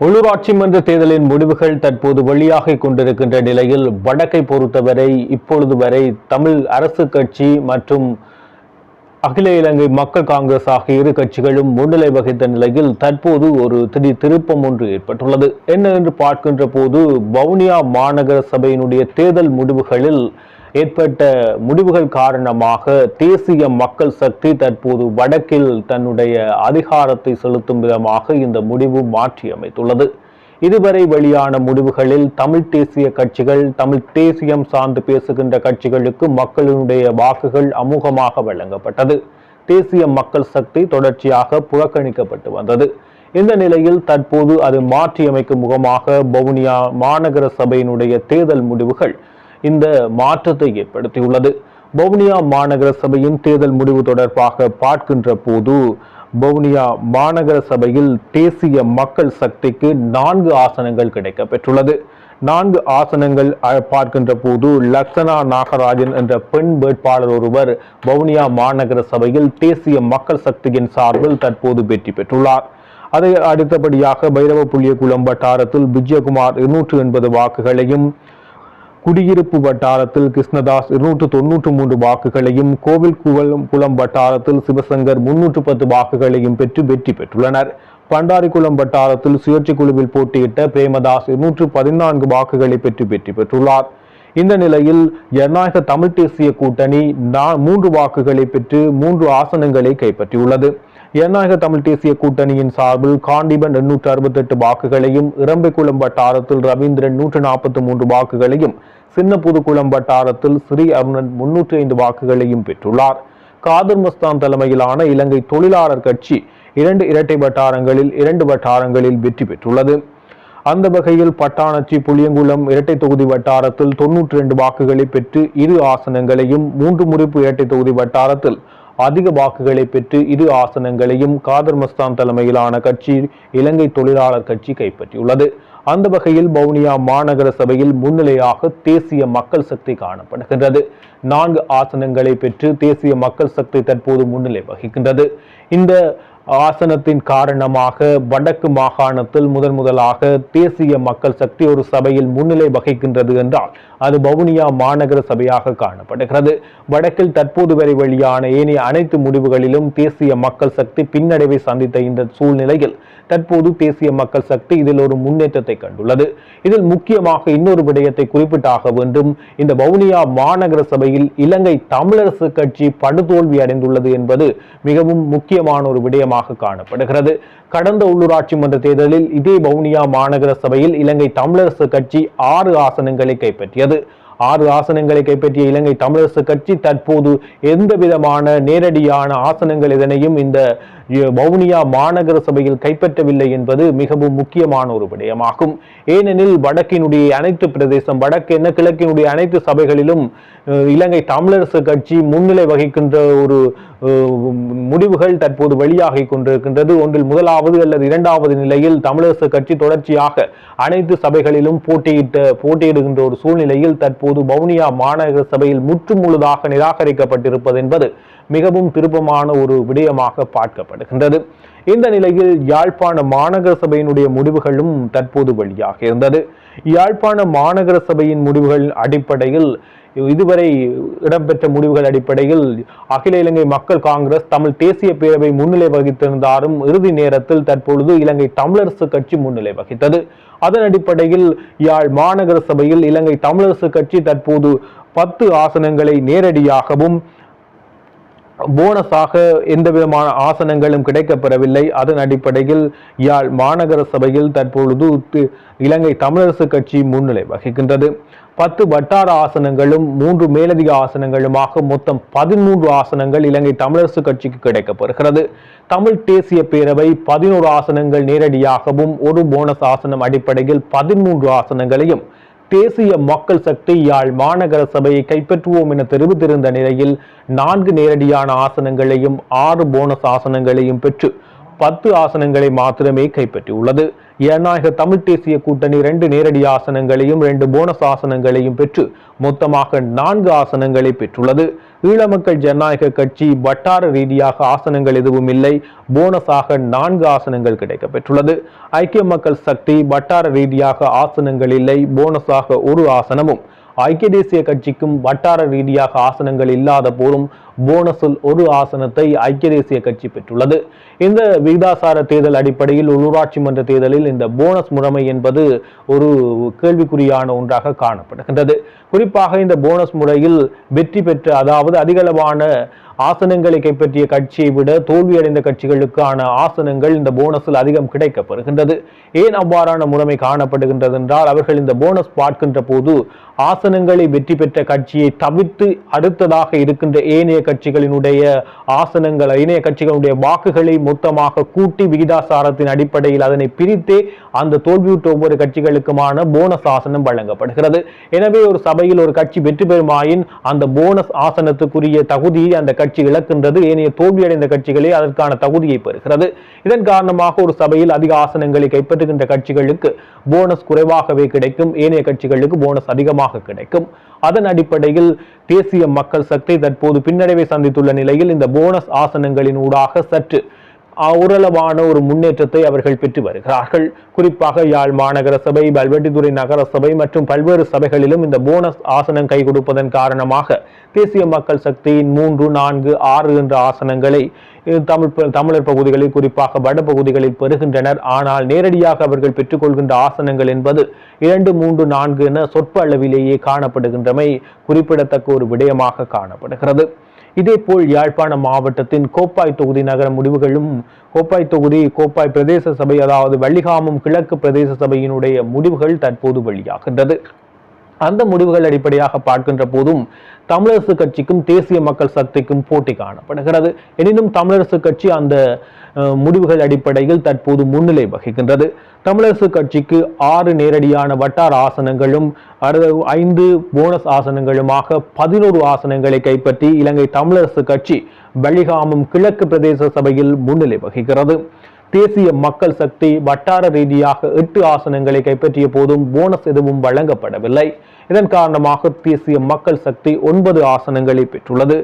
உள்ளூராட்சி மன்ற தேர்தலின் முடிவுகள் தற்போது வெளியாகிக் கொண்டிருக்கின்ற நிலையில் வடக்கை பொறுத்தவரை இப்பொழுது வரை தமிழ் அரசு கட்சி மற்றும் அகில இலங்கை மக்கள் காங்கிரஸ் ஆகிய இரு கட்சிகளும் முன்னிலை வகித்த நிலையில் தற்போது ஒரு திடீர் திருப்பம் ஒன்று ஏற்பட்டுள்ளது. என்ன என்று பார்க்கின்ற போது வவுனியா மாநகர சபையினுடைய தேர்தல் முடிவுகளில் ஏற்பட்ட முடிவுகள் காரணமாக தேசிய மக்கள் சக்தி தற்போது வடக்கில் தன்னுடைய அதிகாரத்தை செலுத்தும் விதமாக இந்த முடிவு மாற்றியமைத்துள்ளது. இதுவரை வெளியான முடிவுகளில் தமிழ் தேசிய கட்சிகள், தமிழ் தேசியம் சார்ந்து பேசுகின்ற கட்சிகளுக்கு மக்களினுடைய வாக்குகள் அமோகமாக வழங்கப்பட்டது. தேசிய மக்கள் சக்தி தொடர்ச்சியாக புறக்கணிக்கப்பட்டு வந்தது. இந்த நிலையில் தற்போது அது மாற்றியமைக்கும் முகமாக வவுனியா மாநகர சபையினுடைய தேர்தல் முடிவுகள் இந்த மாற்றத்தை ஏற்படுத்தியுள்ளது. வவுனியா மாநகர சபையின் தேர்தல் முடிவு தொடர்பாக பார்க்கின்ற போது வவுனியா மாநகர சபையில் தேசிய மக்கள் சக்திக்கு 4 ஆசனங்கள் கிடைக்க பெற்றுள்ளது. 4 ஆசனங்கள் பார்க்கின்ற போது லக்ஷனா நாகராஜன் என்ற பெண் வேட்பாளர் ஒருவர் வவுனியா மாநகர சபையில் தேசிய மக்கள் சக்தியின் சார்பில் தற்போது வெற்றி பெற்றுள்ளார். அதை அடுத்தபடியாக பைரவ புளியகுளம் வட்டாரத்தில் விஜயகுமார் 280 வாக்குகளையும், குடியிருப்பு வட்டாரத்தில் கிருஷ்ணதாஸ் 293 வாக்குகளையும், கோவில் குளம் வட்டாரத்தில் சிவசங்கர் 310 வாக்குகளையும் பெற்று வெற்றி பெற்றுள்ளனர். பண்டாரிக்குளம் வட்டாரத்தில் சுயேட்சை குழுவில் போட்டியிட்ட பிரேமதாஸ் 214 வாக்குகளை பெற்று வெற்றி பெற்றுள்ளார். இந்த நிலையில் ஜனநாயக தமிழ் தேசிய கூட்டணி 3 வாக்குகளை பெற்று 3 ஆசனங்களை கைப்பற்றியுள்ளது. ஜனநாயக தமிழ் தேசிய கூட்டணியின் சார்பில் காண்டிபன் 868 வாக்குகளையும், இரம்பைக்குளம் வட்டாரத்தில் ரவீந்திரன் 143 வாக்குகளையும், சின்ன புதுக்குளம் வட்டாரத்தில் ஸ்ரீ அருணன் 305 வாக்குகளையும் பெற்றுள்ளார். காதர் மஸ்தான் தலைமையிலான இலங்கை தொழிலாளர் கட்சி 2 இரட்டை வட்டாரங்களில் 2 வட்டாரங்களில் வெற்றி பெற்றுள்ளது. அந்த வகையில் பட்டாணச்சி புளியங்குளம் இரட்டை தொகுதி வட்டாரத்தில் 92 வாக்குகளை பெற்று 2 ஆசனங்களையும், 3 முறிப்பு இரட்டை தொகுதி வட்டாரத்தில் அதிக வாக்குகளை பெற்று 2 ஆசனங்களையும் காதர் மஸ்தான் தலைமையிலான கட்சி இலங்கை தொழிலாளர் கட்சி கைப்பற்றியுள்ளது. அந்த வகையில் வவுனியா மாநகர சபையில் முன்னிலையாக தேசிய மக்கள் சக்தி காணப்படுகின்றது. 4 ஆசனங்களை பெற்று தேசிய மக்கள் சக்தி தற்போது முன்னிலை வகிக்கின்றது. இந்த ஆசனத்தின் காரணமாக வடக்கு மாகாணத்தில் முதலாக தேசிய மக்கள் சக்தி ஒரு சபையில் முன்னிலை வகிக்கின்றது என்றால் அது வவுனியா மாநகர சபையாக காணப்படுகிறது. வடக்கில் தற்போது வரை வெளியான ஏனைய அனைத்து முடிவுகளிலும் தேசிய மக்கள் சக்தி பின்னடைவை சந்தித்த இந்த சூழ்நிலையில் தற்போது தேசிய மக்கள் சக்தி இதில் ஒரு முன்னேற்றத்தை கண்டுள்ளது. இதில் முக்கியமாக இன்னொரு விடயத்தை குறிப்பிட்டாக வேண்டும். இந்த வவுனியா மாநகர சபையில் இலங்கை தமிழரசு கட்சி படுதோல்வி அடைந்துள்ளது என்பது மிகவும் முக்கியமான ஒரு விடயமாக காணப்படுகிறது. கடந்த உள்ளூராட்சி மன்ற தேர்தலில் இதே வவுனியா மாநகர சபையில் இலங்கை தமிழரசு கட்சி 6 ஆசனங்களை கைப்பற்றியது. 6 ஆசனங்களை கைப்பற்றிய இலங்கை தமிழரசு கட்சி தற்போது எந்த விதமான நேரடியான ஆசனங்கள் இதனையும் இந்த வவுனியா மாநகர சபையில் கைப்பற்றவில்லை என்பது மிகவும் முக்கியமான ஒரு விடயமாகும். ஏனெனில் வடக்கினுடைய அனைத்து பிரதேசம், வடக்கு கிழக்கினுடைய அனைத்து சபைகளிலும் இலங்கை தமிழரசு கட்சி முன்னிலை வகிக்கின்ற ஒரு முடிவுகள் தற்போது வெளியாகி கொண்டிருக்கின்றது. ஒன்றில் முதலாவது அல்லது 2வது நிலையில் தமிழரசு கட்சி தொடர்ச்சியாக அனைத்து சபைகளிலும் போட்டியிடுகின்ற ஒரு சூழ்நிலையில் தற்போது வவுனியா மாநகர சபையில் முற்றுமுழுதாக நிராகரிக்கப்பட்டிருப்பது என்பது மிகவும் திருப்பமான ஒரு விடயமாக பார்க்கப்படுகின்றது. இந்த நிலையில் யாழ்ப்பாண மாநகர சபையினுடைய முடிவுகளும் தற்போது வெளியாக இருந்தது. யாழ்ப்பாண மாநகர சபையின் முடிவுகள் அடிப்படையில் இதுவரை இடம்பெற்ற முடிவுகள் அடிப்படையில் அகில இலங்கை மக்கள் காங்கிரஸ் தமிழ் தேசிய பேரவை முன்னிலை வகித்திருந்தாலும் இறுதி நேரத்தில் தற்பொழுது இலங்கை தமிழரசு கட்சி முன்னிலை வகித்தது. அதன் அடிப்படையில் யாழ் மாநகர சபையில் இலங்கை தமிழரசு கட்சி தற்போது 10 ஆசனங்களை நேரடியாகவும் போனஸாக எந்த விதமான ஆசனங்களும் கிடைக்கப்பெறவில்லை. அதன் அடிப்படையில் யாழ் மாநகர சபையில் தற்பொழுது இலங்கை தமிழரசு கட்சி முன்னிலை வகிக்கின்றது. 10 வட்டார ஆசனங்களும் 3 மேலதிக ஆசனங்களுமாக மொத்தம் 13 ஆசனங்கள் இலங்கை தமிழரசு கட்சிக்கு கிடைக்கப்பெறுகிறது. தமிழ் தேசிய பேரவை 11 ஆசனங்கள் நேரடியாகவும் 1 போனஸ் ஆசனம் அடிப்படையில் 13 ஆசனங்களையும், தேசிய மக்கள் சக்தி யாழ் மாநகர சபையை கைப்பற்றுவோம் என தெரிவித்திருந்த நிலையில் 4 நேரடியான ஆசனங்களையும் 6 போனஸ் ஆசனங்களையும் பெற்று 10 ஆசனங்களை மாத்திரமே கைப்பற்றியுள்ளது. ஜனநாயக தமிழ் தேசிய கூட்டணி 2 நேரடி ஆசனங்களையும் 2 போனஸ் ஆசனங்களையும் பெற்று மொத்தமாக 4 ஆசனங்களை பெற்றுள்ளது. ஈழமக்கள் ஜனநாயக கட்சி வட்டார ரீதியாக ஆசனங்கள் எதுவும் இல்லை, போனஸாக 4 ஆசனங்கள் கிடைக்க பெற்றுள்ளது. ஐக்கிய மக்கள் சக்தி வட்டார ரீதியாக ஆசனங்கள் இல்லை, போனஸாக 1 ஆசனமும். ஐக்கிய தேசிய கட்சிக்கும் வட்டார ரீதியாக ஆசனங்கள் இல்லாத போதும் போனஸில் 1 ஆசனத்தை ஐக்கிய தேசிய கட்சி பெற்றுள்ளது. இந்த விகிதாசார தேர்தல் அடிப்படையில் உள்ளூராட்சி மன்ற தேர்தலில் இந்த போனஸ் முறைமை என்பது ஒரு கேள்விக்குறியான ஒன்றாக காணப்படுகின்றது. குறிப்பாக இந்த போனஸ் முறையில் வெற்றி பெற்ற, அதாவது அதிகளவான ஆசனங்களை கைப்பற்றிய கட்சியை விட தோல்வியடைந்த கட்சிகளுக்கான ஆசனங்கள் இந்த போனஸில் அதிகம் கிடைக்கப்பெறுகின்றது. ஏன் அவ்வாறான முறைமை காணப்படுகின்றது என்றால், அவர்கள் இந்த போனஸ் பார்க்கின்ற போது ஆசனங்களை வெற்றி பெற்ற கட்சியை தவிர்த்து அடுத்ததாக இருக்கின்ற ஏனைய கட்சிகளினுடைய ஆசனங்கள், ஏனைய கட்சிகளுடைய வாக்குகளை மொத்தமாக கூட்டி விகிதாசாரத்தின் அடிப்படையில் அதனை பிரித்தே அந்த தோல்வியுற்ற ஒவ்வொரு கட்சிகளுக்குமான போனஸ் ஆசனம் வழங்கப்படுகிறது. எனவே ஒரு சபையில் ஒரு கட்சி வெற்றி பெறுமாயின் அந்த போனஸ் ஆசனத்துக்குரிய தகுதியை அந்த கட்சி இழக்கின்றது, ஏனைய தோல்வியடைந்த கட்சிகளே அதற்கான தகுதியை பெறுகிறது. இதன் காரணமாக ஒரு சபையில் அதிக ஆசனங்களை கைப்பற்றுகின்ற கட்சிகளுக்கு போனஸ் குறைவாகவே கிடைக்கும், ஏனைய கட்சிகளுக்கு போனஸ் அதிகமாக கிடைக்கும். அதன் அடிப்படையில் தேசிய மக்கள் சக்தி தற்போது பின்னடைவை சந்தித்துள்ள நிலையில் இந்த போனஸ் ஆசனங்களின் ஊடாக சற்று ஓரளவான ஒரு முன்னேற்றத்தை அவர்கள் பெற்று வருகிறார்கள். குறிப்பாக யாழ் மாநகர சபை, பல்வெட்டித்துறை நகர சபை மற்றும் பல்வேறு சபைகளிலும் இந்த போனஸ் ஆசனம் கை கொடுப்பதன் காரணமாக தேசிய மக்கள் சக்தியின் 3, 4, 6 என்ற ஆசனங்களை தமிழர் பகுதிகளில், குறிப்பாக வடபகுதிகளில் பெறுகின்றனர். ஆனால் நேரடியாக அவர்கள் பெற்றுக்கொள்கின்ற ஆசனங்கள் என்பது 2, 3, 4 என சொற்ப அளவிலேயே காணப்படுகின்றமை குறிப்பிடத்தக்க ஒரு விடயமாக காணப்படுகிறது. இதேபோல் யாழ்ப்பாண மாவட்டத்தின் கோப்பாய் தொகுதி நகர முடிவுகளும், கோப்பாய் பிரதேச சபை, அதாவது வள்ளிகாமம் கிழக்கு பிரதேச சபையினுடைய முடிவுகள் தற்போது வெளியாகின்றது. அந்த முடிவுகள் அடிப்படையாக பார்க்கின்ற போதும் தமிழரசு கட்சிக்கும் தேசிய மக்கள் சக்திக்கும் போட்டி காணப்படுகிறது. எனினும் தமிழரசு கட்சி அந்த முடிவுகள் அடிப்படையில் தற்போது முன்னிலை வகிக்கின்றது. தமிழரசு கட்சிக்கு 6 நேரடியான வட்டார ஆசனங்களும் 5 போனஸ் ஆசனங்களுமாக 11 ஆசனங்களை கைப்பற்றி இலங்கை தமிழரசு கட்சி வள்ளிகாமம் கிழக்கு பிரதேச சபையில் முன்னிலை வகிக்கிறது. தேசிய மக்கள் சக்தி வட்டார ரீதியாக 8 ஆசனங்களை கைப்பற்றிய போதும் போனஸ் எதுவும் வழங்கப்படவில்லை. இதன் காரணமாக தேசிய மக்கள் சக்தி 9 ஆசனங்களை பெற்றுள்ளது.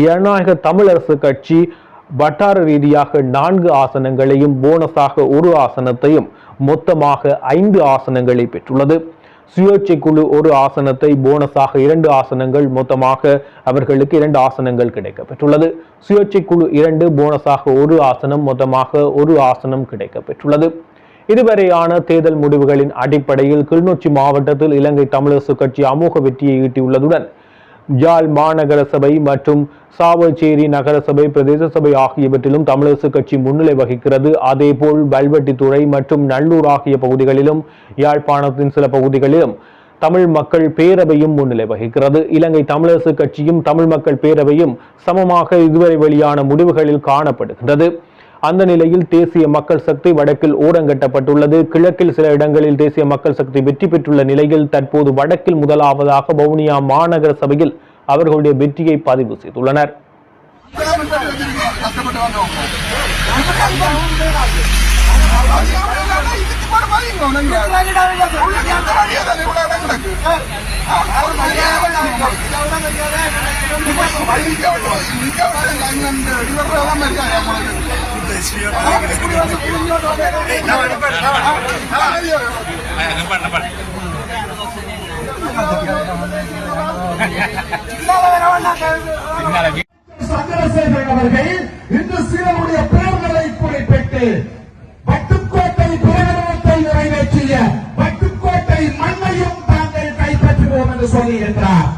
ஜனநாயக தமிழரசு கட்சி வட்டார ரீதியாக 4 ஆசனங்களையும் போனஸாக 1 ஆசனத்தையும் மொத்தமாக 5 ஆசனங்களை பெற்றுள்ளது. சுயேட்சை குழு 1 ஆசனத்தை, போனஸாக 2 ஆசனங்கள், மொத்தமாக அவர்களுக்கு 2 ஆசனங்கள் கிடைக்க பெற்றுள்ளது. சுயேட்சை குழு 2, போனஸாக 1 ஆசனம், மொத்தமாக 1 ஆசனம் கிடைக்க பெற்றுள்ளது. இதுவரையான தேர்தல் முடிவுகளின் அடிப்படையில் கிளிநொச்சி மாவட்டத்தில் இலங்கை தமிழரசு கட்சி அமோக வெற்றியை ஈட்டியுள்ளதுடன் யாழ் மாநகர சபை மற்றும் சாவச்சேரி நகர சபை, பிரதேச சபை ஆகியவற்றிலும் தமிழரசு கட்சி முன்னிலை வகிக்கிறது. அதேபோல் பல்வெட்டித்துறை மற்றும் நல்லூர் ஆகிய பகுதிகளிலும், யாழ்ப்பாணத்தின் சில பகுதிகளிலும் தமிழ் மக்கள் பேரவையும் முன்னிலை வகிக்கிறது. இலங்கை தமிழரசு கட்சியும் தமிழ் மக்கள் பேரவையும் சமமாக இதுவரை வெளியான முடிவுகளில் காணப்படுகின்றது. அந்த நிலையில் தேசிய மக்கள் சக்தி வடக்கில் ஓரங்கட்டப்பட்டுள்ளது. கிழக்கில் சில இடங்களில் தேசிய மக்கள் சக்தி வெற்றி பெற்றுள்ள நிலையில் தற்போது வடக்கில் முதலாவதாக வவுனியா மாநகர சபையில் அவர்களுடைய வெற்றியை பதிவு செய்துள்ளனர். சந்திரசேகரன் அவர்கள் இன்று சிலருடைய பெயர்களை குறிப்பிட்டு பட்டுக்கோட்டை பிரகடனத்தை நிறைவேற்றிய பட்டுக்கோட்டை மண்ணையும் தாங்கள் கைப்பற்றுவோம் என்று சொல்லியிருக்கிறார்.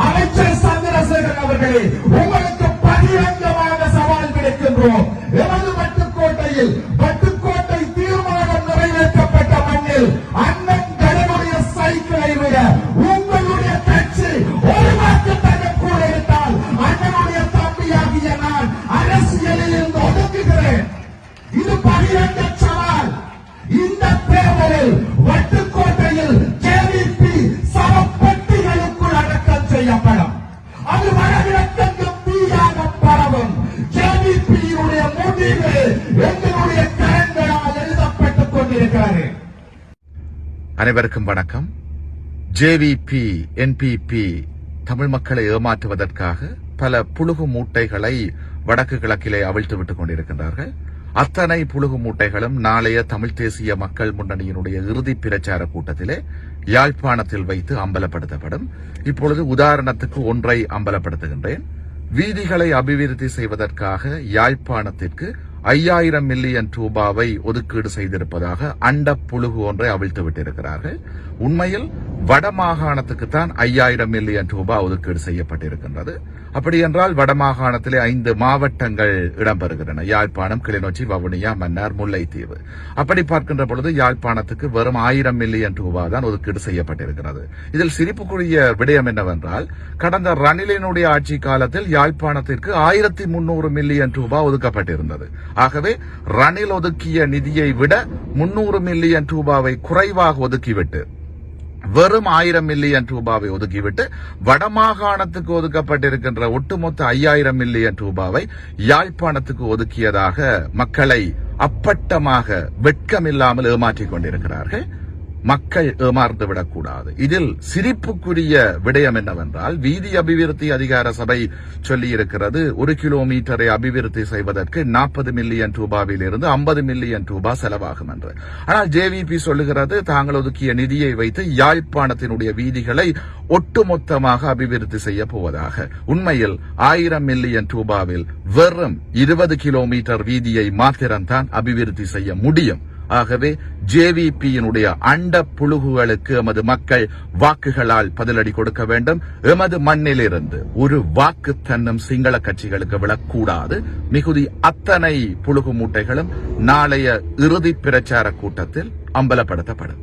அமைச்சர் சந்திரசேகரன் அவர்களே, உங்களுக்கு பகிரங்கமாக சவால் விடுக்கின்றோம். எமது பட்டுக்கோட்டையில் பட்டுக்கோட்டை தீர்மானம் நிறைவேற்றப்பட்ட மண்ணில் அண்ணன் கடனுடைய சைக்கிளை விட உங்களுடைய கட்சி ஒரு வாக்கு கூட இருந்தால் அண்ணனுடைய தம்பியாகிய நான் அரசியலில் இருந்து ஒதுக்குகிறேன். இது பகிரங்க சவால். இந்த தேர்தலில் வட்டுக்கோட்டையில் JVP சவப்பெட்டிகளுக்குள் அடக்கம் செய்யப்படும். அது வடகிழக்கெங்கும் அனைவருக்கும் வணக்கம். ஜேவிபி என்பிபி தமிழ் மக்களை ஏமாற்றுவதற்காக பல புழுகு மூட்டைகளை வடக்கு கிழக்கிலே அவிழ்த்து விட்டுக் கொண்டிருக்கின்றார்கள். அத்தனை புழுகு மூட்டைகளும் நாளைய தமிழ் தேசிய மக்கள் முன்னணியினுடைய இறுதி பிரச்சார கூட்டத்திலே யாழ்ப்பாணத்தில் வைத்து அம்பலப்படுத்தப்படும். இப்பொழுது உதாரணத்துக்கு ஒன்றை அம்பலப்படுத்துகின்றேன். வீதிகளை அபிவிருத்தி செய்வதற்காக யாழ்ப்பாணத்திற்கு 5000 மில்லியன் ரூபாவை ஒதுக்கீடு செய்திருப்பதாக அண்ட புழுகு ஒன்றை அவிழ்த்து விட்டிருக்கிறார்கள். உண்மையில் வடமாகாணத்துக்குத்தான் 5000 மில்லியன் ரூபாய் ஒதுக்கீடு செய்யப்பட்டிருக்கின்றது. அப்படி என்றால் வடமாகாணத்திலே 5 மாவட்டங்கள் இடம்பெறுகின்றன: யாழ்ப்பாணம், கிளிநொச்சி, வவுனியா, மன்னார், முல்லைத்தீவு. அப்படி பார்க்கின்ற பொழுது யாழ்ப்பாணத்துக்கு வெறும் 1000 மில்லியன் ரூபாய் தான் ஒதுக்கீடு செய்யப்பட்டிருக்கிறது. இதில் சிரிப்புக்குரிய விடயம் என்னவென்றால், கடந்த ரணிலினுடைய ஆட்சி காலத்தில் யாழ்ப்பாணத்திற்கு 1300 மில்லியன் ரூபாய் ஒதுக்கப்பட்டிருந்தது. ஆகவே ரணில் ஒதுக்கிய நிதியை விட 300 மில்லியன் ரூபாவை குறைவாக ஒதுக்கிவிட்டு வெறும் 1000 மில்லியன் ரூபாவை ஒதுக்கிவிட்டு வடமாகாணத்துக்கு ஒதுக்கப்பட்டிருக்கின்ற ஒட்டுமொத்த 5000 மில்லியன் ரூபாவை யாழ்ப்பாணத்துக்கு ஒதுக்கியதாக மக்களை அப்பட்டமாக வெட்கமில்லாமல் ஏமாற்றிக் கொண்டிருக்கிறார்கள். மக்கள் ஏமாந்துவிடக் கூடாது. இதில் சிரிப்புக்குரிய விடயம் என்னவென்றால், வீதி அபிவிருத்தி அதிகார சபை சொல்லியிருக்கிறது 1 கிலோமீட்டரை அபிவிருத்தி செய்வதற்கு 40 மில்லியன் ரூபாயிலிருந்து 50 மில்லியன் ரூபாய் செலவாகும் என்று. ஆனால் ஜேவிபி சொல்லுகிறது தாங்கள் ஒதுக்கிய நிதியை வைத்து யாழ்ப்பாணத்தினுடைய வீதிகளை ஒட்டுமொத்தமாக அபிவிருத்தி செய்ய போவதாக. உண்மையில் 1000 மில்லியன் ரூபாயில் வெறும் 20 கிலோமீட்டர் வீதியை மாத்திரம்தான் அபிவிருத்தி செய்ய முடியும். ஆகவே ஜேவிபியினுடைய அண்ட புழுகுகளுக்கு எமது மக்கள் வாக்குகளால் பதிலடி கொடுக்க வேண்டும். எமது மண்ணிலிருந்து ஒரு வாக்கு தன்னும் சிங்கள கட்சிகளுக்கு விழக்கூடாது. மிகுதி அத்தனை புழுகு மூட்டைகளும் நாளைய இறுதி பிரச்சார கூட்டத்தில் அம்பலப்படுத்தப்படும்.